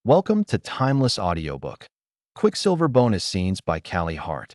Welcome to Timeless Audiobook, Quicksilver Bonus Scenes by Callie Hart.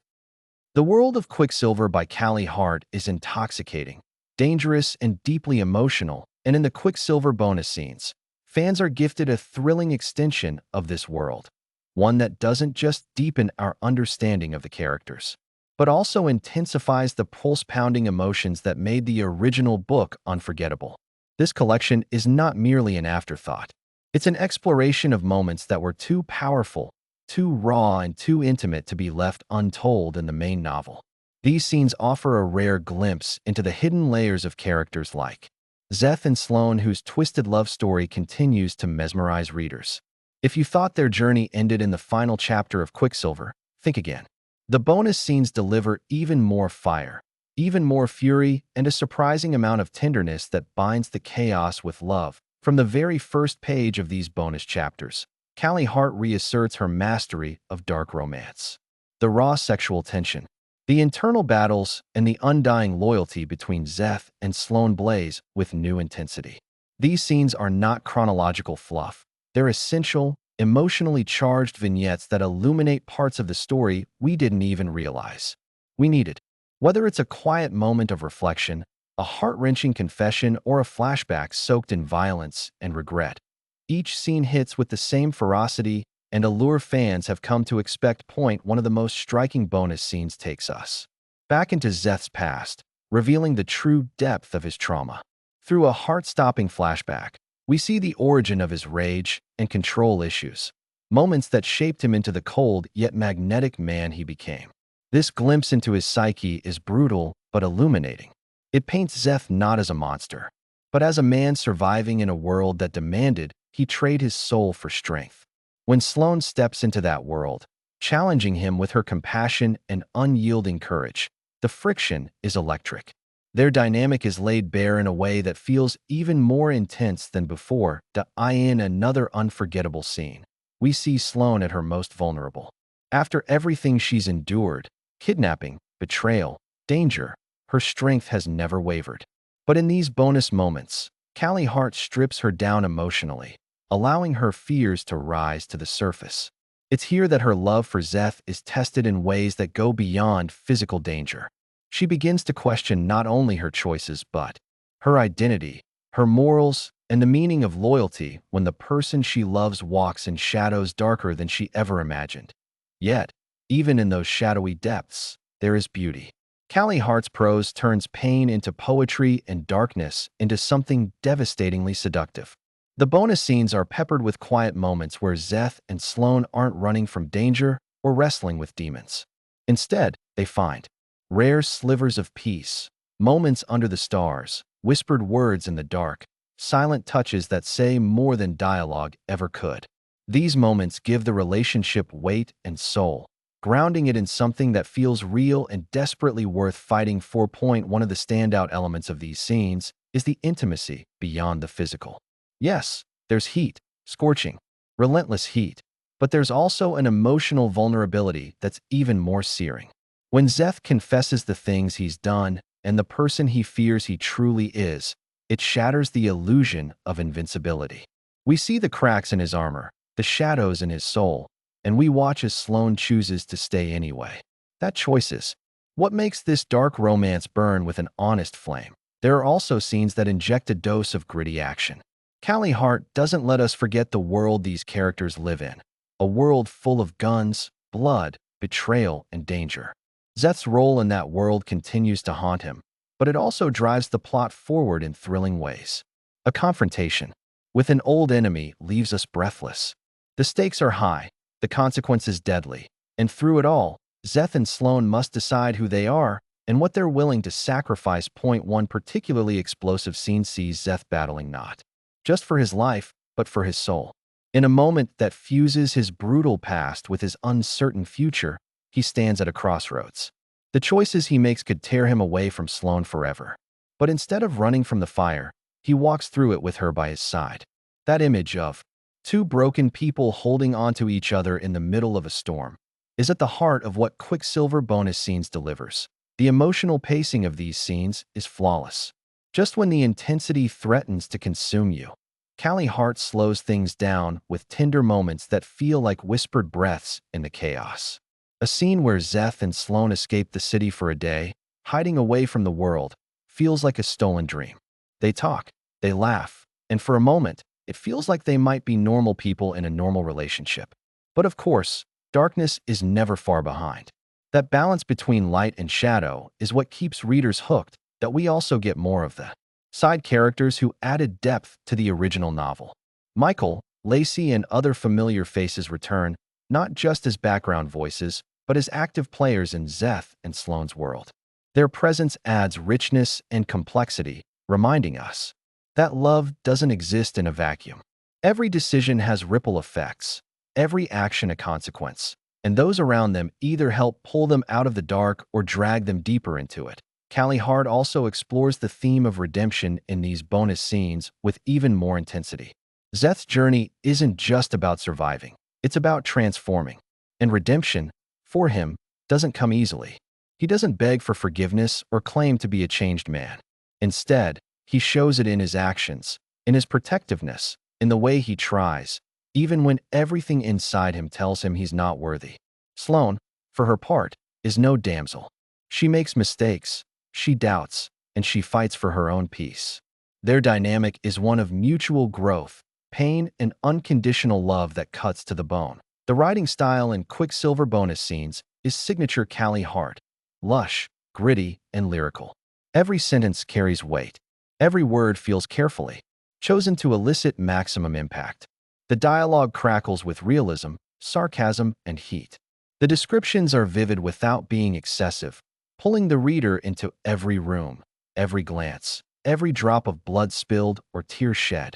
The world of Quicksilver by Callie Hart is intoxicating, dangerous, and deeply emotional, and in the Quicksilver Bonus Scenes, fans are gifted a thrilling extension of this world, one that doesn't just deepen our understanding of the characters, but also intensifies the pulse-pounding emotions that made the original book unforgettable. This collection is not merely an afterthought. It's an exploration of moments that were too powerful, too raw, and too intimate to be left untold in the main novel. These scenes offer a rare glimpse into the hidden layers of characters like Zeth and Sloane, whose twisted love story continues to mesmerize readers. If you thought their journey ended in the final chapter of Quicksilver, think again. The bonus scenes deliver even more fire, even more fury, and a surprising amount of tenderness that binds the chaos with love. From the very first page of these bonus chapters, Callie Hart reasserts her mastery of dark romance. The raw sexual tension, the internal battles, and the undying loyalty between Zeth and Sloane blaze with new intensity. These scenes are not chronological fluff. They're essential, emotionally charged vignettes that illuminate parts of the story we didn't even realize we needed. Whether it's a quiet moment of reflection, a heart-wrenching confession, or a flashback soaked in violence and regret, each scene hits with the same ferocity and allure fans have come to expect. One of the most striking bonus scenes takes us back into Zeth's past, revealing the true depth of his trauma. Through a heart-stopping flashback, we see the origin of his rage and control issues, moments that shaped him into the cold yet magnetic man he became. This glimpse into his psyche is brutal but illuminating. It paints Zeth not as a monster, but as a man surviving in a world that demanded he trade his soul for strength. When Sloane steps into that world, challenging him with her compassion and unyielding courage, the friction is electric. Their dynamic is laid bare in a way that feels even more intense than before. In another unforgettable scene, we see Sloane at her most vulnerable. After everything she's endured, kidnapping, betrayal, danger, her strength has never wavered. But in these bonus moments, Callie Hart strips her down emotionally, allowing her fears to rise to the surface. It's here that her love for Zeth is tested in ways that go beyond physical danger. She begins to question not only her choices but her identity, her morals, and the meaning of loyalty when the person she loves walks in shadows darker than she ever imagined. Yet, even in those shadowy depths, there is beauty. Callie Hart's prose turns pain into poetry and darkness into something devastatingly seductive. The bonus scenes are peppered with quiet moments where Zeth and Sloane aren't running from danger or wrestling with demons. Instead, they find rare slivers of peace, moments under the stars, whispered words in the dark, silent touches that say more than dialogue ever could. These moments give the relationship weight and soul, grounding it in something that feels real and desperately worth fighting for. One of the standout elements of these scenes is the intimacy beyond the physical. Yes, there's heat, scorching, relentless heat, but there's also an emotional vulnerability that's even more searing. When Zeth confesses the things he's done and the person he fears he truly is, it shatters the illusion of invincibility. We see the cracks in his armor, the shadows in his soul, and we watch as Sloane chooses to stay anyway. That choice is what makes this dark romance burn with an honest flame. There are also scenes that inject a dose of gritty action. Callie Hart doesn't let us forget the world these characters live in, a world full of guns, blood, betrayal, and danger. Zeth's role in that world continues to haunt him, but it also drives the plot forward in thrilling ways. A confrontation with an old enemy leaves us breathless. The stakes are high, the consequences deadly, and through it all, Zeth and Sloane must decide who they are and what they're willing to sacrifice. One particularly explosive scene sees Zeth battling not just for his life, but for his soul. In a moment that fuses his brutal past with his uncertain future, he stands at a crossroads. The choices he makes could tear him away from Sloane forever. But instead of running from the fire, he walks through it with her by his side. That image of two broken people holding onto each other in the middle of a storm is at the heart of what Quicksilver Bonus Scenes delivers. The emotional pacing of these scenes is flawless. Just when the intensity threatens to consume you, Callie Hart slows things down with tender moments that feel like whispered breaths in the chaos. A scene where Zeth and Sloane escape the city for a day, hiding away from the world, feels like a stolen dream. They talk, they laugh, and for a moment, it feels like they might be normal people in a normal relationship. But of course, darkness is never far behind. That balance between light and shadow is what keeps readers hooked, that we also get more of the side characters who added depth to the original novel. Michael, Lacey, and other familiar faces return, not just as background voices, but as active players in Zeth and Sloane's world. Their presence adds richness and complexity, reminding us that love doesn't exist in a vacuum. Every decision has ripple effects, every action a consequence, and those around them either help pull them out of the dark or drag them deeper into it. Callie Hart also explores the theme of redemption in these bonus scenes with even more intensity. Zeth's journey isn't just about surviving, it's about transforming. And redemption, for him, doesn't come easily. He doesn't beg for forgiveness or claim to be a changed man. Instead, he shows it in his actions, in his protectiveness, in the way he tries, even when everything inside him tells him he's not worthy. Sloane, for her part, is no damsel. She makes mistakes, she doubts, and she fights for her own peace. Their dynamic is one of mutual growth, pain, and unconditional love that cuts to the bone. The writing style in Quicksilver Bonus Scenes is signature Callie Hart, lush, gritty, and lyrical. Every sentence carries weight. Every word feels carefully chosen to elicit maximum impact. The dialogue crackles with realism, sarcasm, and heat. The descriptions are vivid without being excessive, pulling the reader into every room, every glance, every drop of blood spilled or tear shed.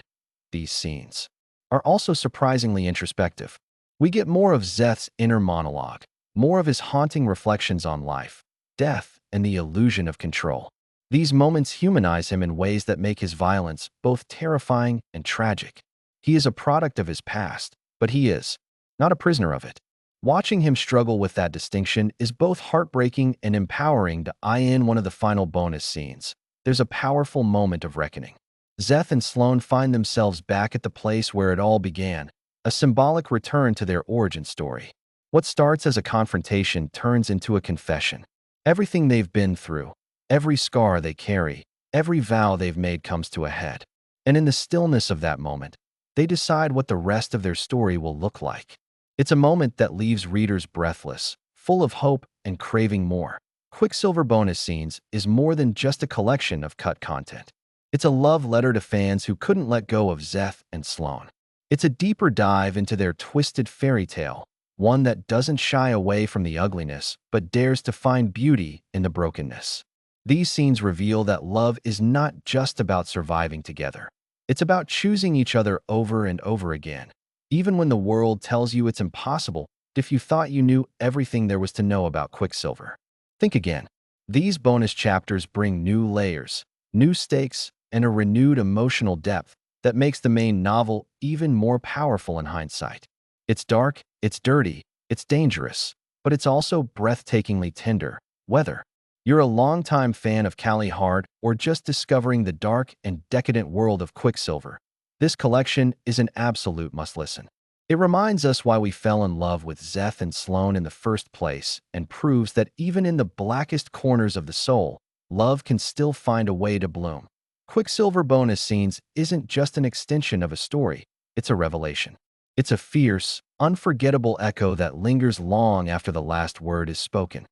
These scenes are also surprisingly introspective. We get more of Zeth's inner monologue, more of his haunting reflections on life, death, and the illusion of control. These moments humanize him in ways that make his violence both terrifying and tragic. He is a product of his past, but he is not a prisoner of it. Watching him struggle with that distinction is both heartbreaking and empowering. In one of the final bonus scenes, there's a powerful moment of reckoning. Zeth and Sloane find themselves back at the place where it all began, a symbolic return to their origin story. What starts as a confrontation turns into a confession. Everything they've been through, every scar they carry, every vow they've made comes to a head. And in the stillness of that moment, they decide what the rest of their story will look like. It's a moment that leaves readers breathless, full of hope and craving more. Quicksilver Bonus Scenes is more than just a collection of cut content. It's a love letter to fans who couldn't let go of Zeth and Sloane. It's a deeper dive into their twisted fairy tale, one that doesn't shy away from the ugliness but dares to find beauty in the brokenness. These scenes reveal that love is not just about surviving together. It's about choosing each other over and over again, even when the world tells you it's impossible. If you thought you knew everything there was to know about Quicksilver, think again. These bonus chapters bring new layers, new stakes, and a renewed emotional depth that makes the main novel even more powerful in hindsight. It's dark, it's dirty, it's dangerous, but it's also breathtakingly tender. Whether you're a longtime fan of Callie Hart or just discovering the dark and decadent world of Quicksilver, this collection is an absolute must-listen. It reminds us why we fell in love with Zeth and Sloane in the first place and proves that even in the blackest corners of the soul, love can still find a way to bloom. Quicksilver Bonus Scenes isn't just an extension of a story, it's a revelation. It's a fierce, unforgettable echo that lingers long after the last word is spoken.